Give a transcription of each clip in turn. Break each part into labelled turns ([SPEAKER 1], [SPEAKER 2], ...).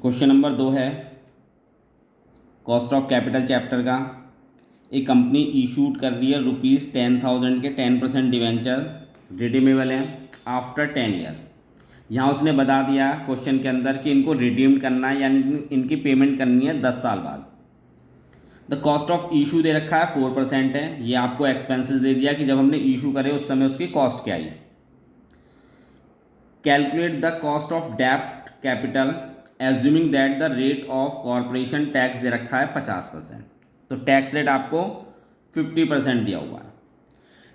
[SPEAKER 1] Question number 2 है cost of capital chapter का। एक कंपनी इशूड कर रही है ₹10,000 के 10% डिवेंचर रिडीमेबल हैं आफ्टर 10 ईयर। यहाँ उसने बता दिया क्वेश्चन के अंदर कि इनको रिडीम करना है, यानी इनकी पेमेंट करनी है 10 साल बाद। द कॉस्ट ऑफ इशू दे रखा है 4% है। ये आपको एक्सपेंसेस दे दिया कि जब हमने इशू करे उस समय उसकी कॉस्ट क्या आई। कैलकुलेट द कॉस्ट ऑफ डेब्ट capital assuming that the rate of corporation tax दे रखा है 50%। तो टैक्स रेट आपको 50% दिया हुआ है।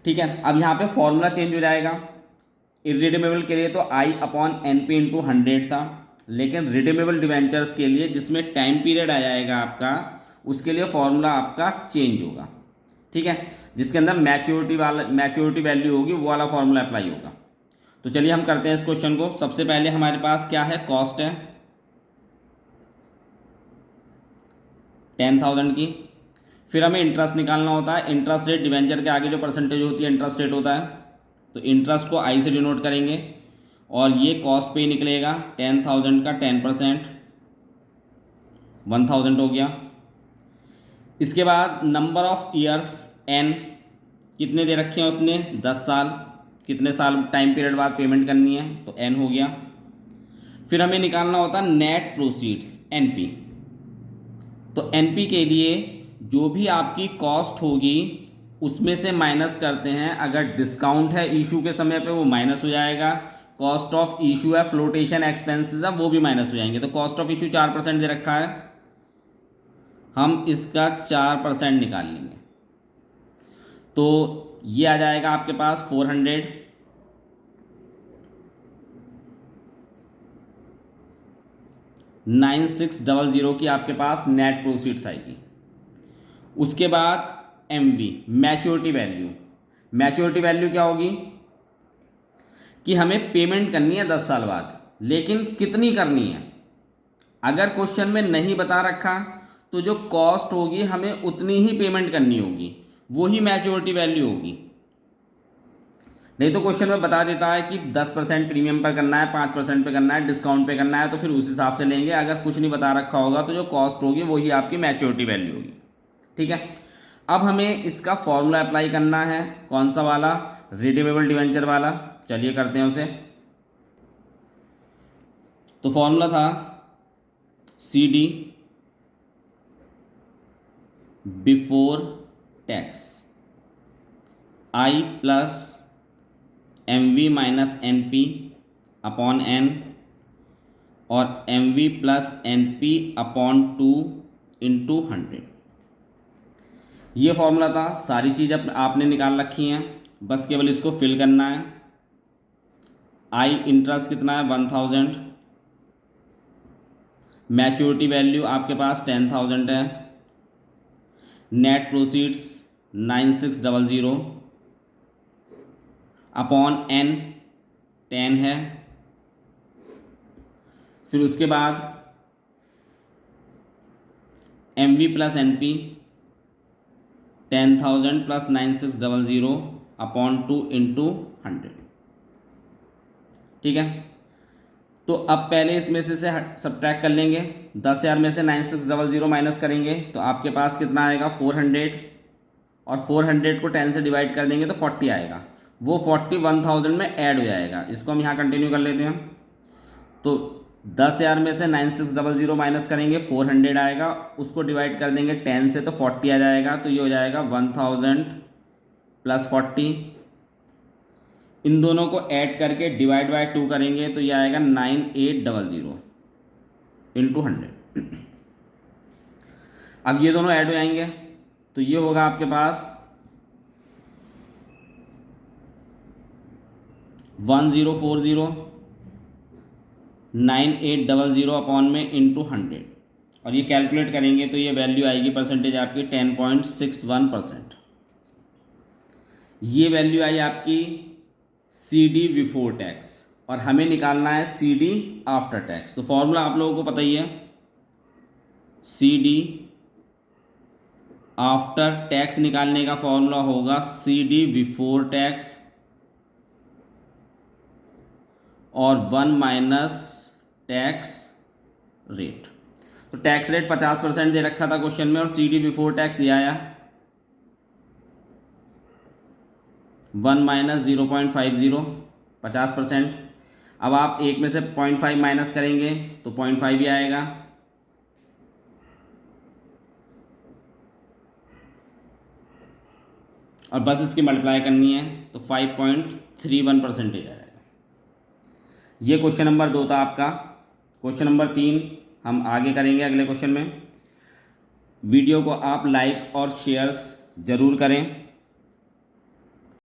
[SPEAKER 1] ठीक है, अब यहाँ पे फॉर्मूला चेंज हो जाएगा। इरिडीमेबल के लिए तो I/NP इंटू 100 था, लेकिन रिडीमेबल डिवेंचर्स के लिए जिसमें टाइम पीरियड आ जाएगा आपका, उसके लिए फॉर्मूला आपका चेंज होगा। ठीक है, जिसके अंदर मैच्योरिटी वैल्यू होगी वो वाला फॉर्मूला अप्लाई होगा। तो चलिए हम करते हैं इस क्वेश्चन को। सबसे पहले हमारे पास क्या है, कॉस्ट है 10,000 की। फिर हमें इंटरेस्ट निकालना होता है। इंटरेस्ट रेट डिवेंचर के आगे जो परसेंटेज होती है इंटरेस्ट रेट होता है, तो इंटरेस्ट को I से डिनोट करेंगे और ये कॉस्ट पे ही निकलेगा। 10,000 का 10% 1,000 हो गया। इसके बाद नंबर ऑफ ईयर्स N कितने दे रखे हैं उसने, 10 साल। कितने साल टाइम पीरियड बाद पेमेंट करनी है, तो N हो गया। फिर हमें निकालना होता है नेट प्रोसीड्स NP। तो NP के लिए जो भी आपकी कॉस्ट होगी उसमें से माइनस करते हैं। अगर डिस्काउंट है इशू के समय पे वो माइनस हो जाएगा। कॉस्ट ऑफ इशू है, फ्लोटेशन एक्सपेंसेस है, वो भी माइनस हो जाएंगे। तो कॉस्ट ऑफ इशू 4% दे रखा है, हम इसका 4% निकाल लेंगे। तो ये आ जाएगा आपके पास 400। $9,600 की आपके पास नेट प्रोसीड्स आएगी। उसके बाद MV maturity value. Maturity value क्या होगी कि हमें पेमेंट करनी है 10 साल बाद, लेकिन कितनी करनी है। अगर क्वेश्चन में नहीं बता रखा तो जो कॉस्ट होगी हमें उतनी ही पेमेंट करनी होगी, वो ही मैच्योरिटी वैल्यू होगी। नहीं तो क्वेश्चन में बता देता है कि 10% प्रीमियम पर करना है, 5% पे करना है, डिस्काउंट पे करना है, तो फिर उस हिसाब से लेंगे। अगर कुछ नहीं बता रखा होगा तो जो कॉस्ट होगी वही आपकी मैच्योरिटी वैल्यू होगी। ठीक है, अब हमें इसका फॉर्मूला अप्लाई करना है। कौन सा वाला, रिडीमेबल डिवेंचर वाला। चलिए करते हैं उसे। तो फॉर्मूला था CD before tax I plus MV minus NP upon N और MV plus NP upon 2 into 100। ये फॉर्मूला था। सारी चीज़ आपने निकाल रखी हैं, बस केवल इसको फिल करना है। I इंटरेस्ट कितना है 1,000। मैच्योरिटी वैल्यू आपके पास 10,000 है। नेट प्रोसीड्स 9,600 अपॉन N 10 है। फिर उसके बाद MV plus NP 10,000 plus 9,600 upon 2 into 100। ठीक है, तो अब पहले इसमें से सब्ट्रैक्ट कर लेंगे। 10,000 में से 9,600 माइनस करेंगे तो आपके पास कितना आएगा 400, और 400 को 10 से डिवाइड कर देंगे तो 40 आएगा। वो 40 1,000 में ऐड हो जाएगा। इसको हम यहाँ कंटिन्यू कर लेते हैं। तो 10,000 में से 9,600 माइनस करेंगे 400 आएगा, उसको डिवाइड कर देंगे 10 से तो 40 आ जाएगा। तो ये हो जाएगा 1,000 प्लस 40। इन दोनों को ऐड करके डिवाइड बाय 2 करेंगे तो ये आएगा 9,800 इंटू 100। अब ये दोनों ऐड हो जाएंगे तो ये होगा आपके पास 1040 9,800 अपॉन में इंटू 100, और ये कैलकुलेट करेंगे तो ये वैल्यू आएगी परसेंटेज आपकी 10.61%। ये वैल्यू आई आपकी CD बिफोर टैक्स, और हमें निकालना है CD आफ्टर टैक्स। तो फॉर्मूला आप लोगों को पता ही है, CD आफ्टर टैक्स निकालने का फॉर्मूला होगा CD बिफोर टैक्स और 1 माइनस टैक्स रेट। तो टैक्स रेट 50% दे रखा था क्वेश्चन में और CD बिफोर टैक्स ये आया 1 माइनस 0.50 50%। अब आप एक में से 0.5 माइनस करेंगे तो 0.5 ही आएगा। और बस इसकी मल्टीप्लाई करनी है तो 5.31% आ जाएगा। ये क्वेश्चन नंबर 2 था आपका। क्वेश्चन नंबर 3 हम आगे करेंगे अगले क्वेश्चन में। वीडियो को आप लाइक और शेयर्स ज़रूर करें।